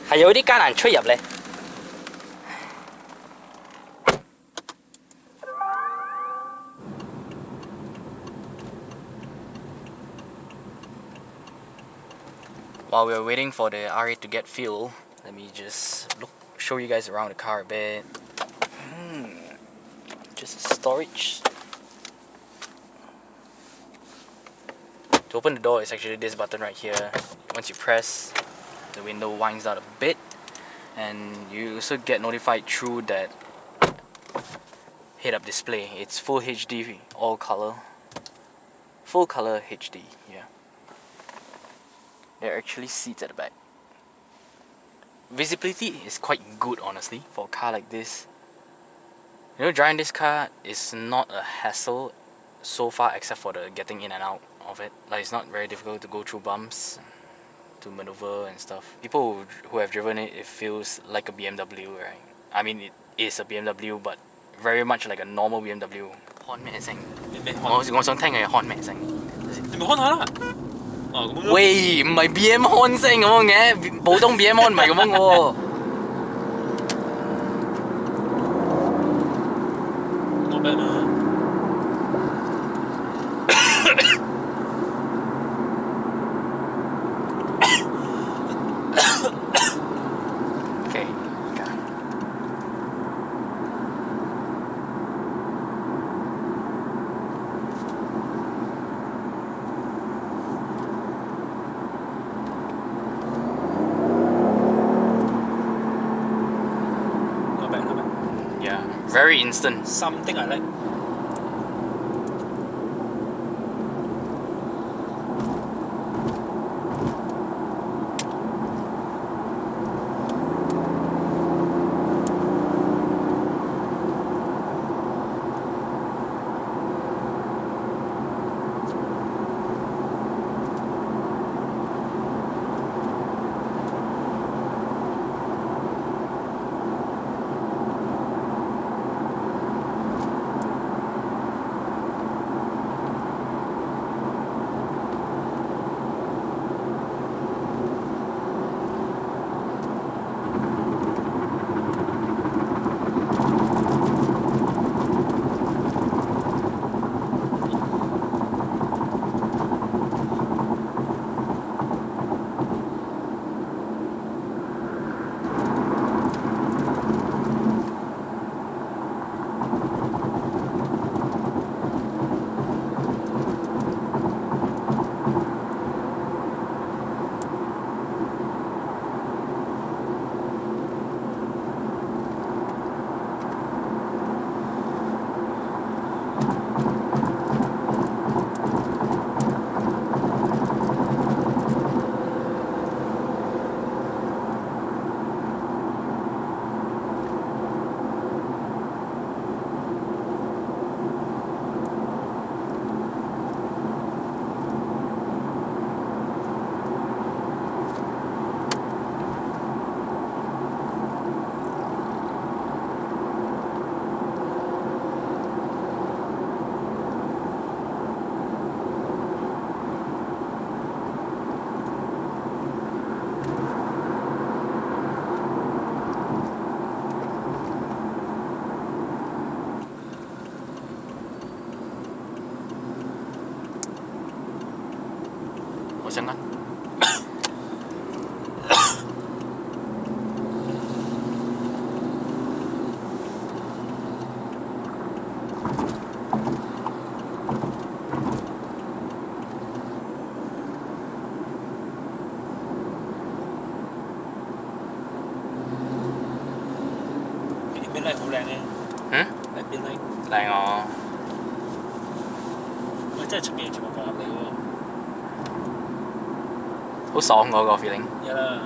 係有啲艱難出入咧。While we're waiting for the R8 to get fuel, let me just show you guys around the car a bit. Just storage. To open the door, it's actually this button right here. Once you press, the window winds out a bit, and you also get notified through that head-up display. It's full HD, all color. Full color HD, yeah. There are actually seats at the back. Visibility is quite good, honestly, for a car like this. You know, driving this car is not a hassle so far, except for the getting in and out of it. Like, it's not very difficult to go through bumps, to maneuver and stuff. People who have driven it, it feels like a BMW, right? I mean, it is a BMW, but very much like a normal BMW. 看咩聲？我想聽嘅係看咩聲？你咪看下啦。哦，咁樣。喂，唔係 BM 看聲咁樣嘅，普通 BM 看唔係咁樣喎。我俾啦。Very instant. Something I like. Jangan. Bên này hậu làng em. Bên này. Làng à. Mới真係出面全部放入嚟喎。好爽嗰個 feeling。有啦。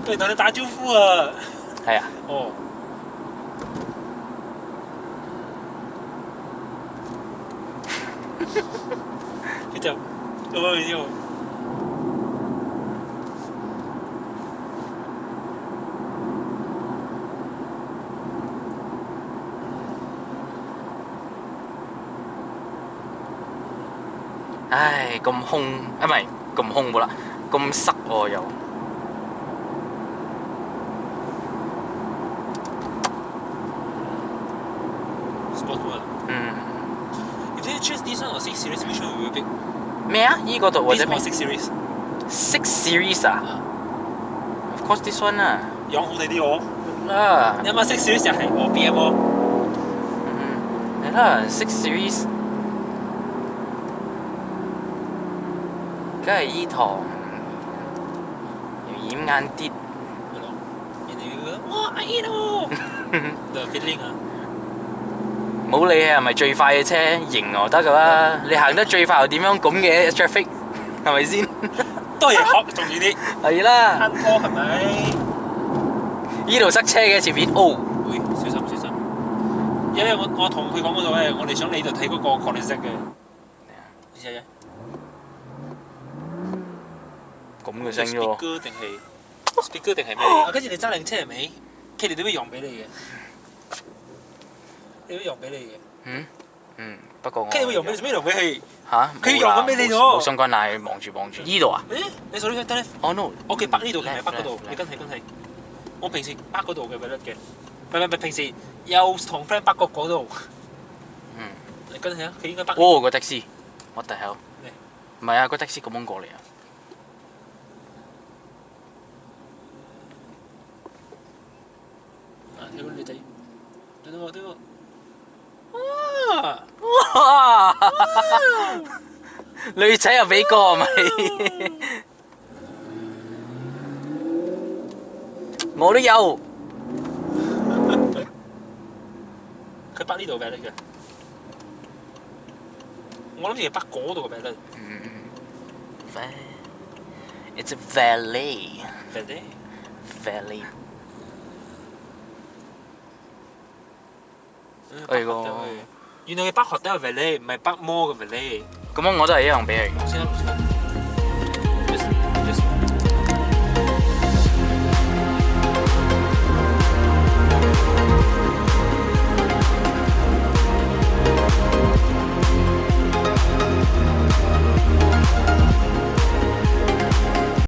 喂，同你打招呼啊！係啊。哦。佢就咁樣樣。唉，咁空啊，唔係咁空冇啦，咁塞喎又。Sport one。If they choose this one or 6 series, which one will you pick? 咩啊？依嗰度或者 This 咩 or 6 series? ？6 series 啊？Of course this one 啊。樣好睇啲喎。啦。你諗下6 series 就係我 BMW。係啦，6 series。梗係依堂要掩眼啲。係咯，人哋會覺得哇，I know ，the feeling 啊。冇理係咪最快嘅車，型就得㗎啦。你行得最快又點樣咁嘅 traffic 係咪先？多嘢學重要啲。係啦。慳拖係咪？依度塞車嘅前面，哦。會小心小心。因為我同佢講嗰度咧，我哋想你度睇嗰個 concept 嘅。試下啫。咁嘅聲啫喎。speaker 定係咩嚟？跟住你揸靚車係咪？佢哋都會讓俾你嘅。你會讓俾你嘅。不過我。佢哋會讓俾你，做咩讓俾佢？嚇？佢讓緊俾你咗。冇相關，但係望住。依度啊？誒，你手呢得咧？哦 no，我嘅北呢度，佢唔係北嗰度。你跟係。我平時北嗰度嘅咪得嘅，唔係平時有同 friend 北角嗰度。你跟係啊，佢應該北。哦，個的士，what the hell？唔係啊，個的士咁樣過嚟啊！睇個女仔，睇到我。哇！女仔又俾過係咪？我都有。佢北呢度嘅嘅，我諗住係北嗰度嘅嘅。It's a valley. Valley。哎個。原來佢北學都有 valley，唔係北摩嘅 valley。咁我都係一樣俾佢。先啦。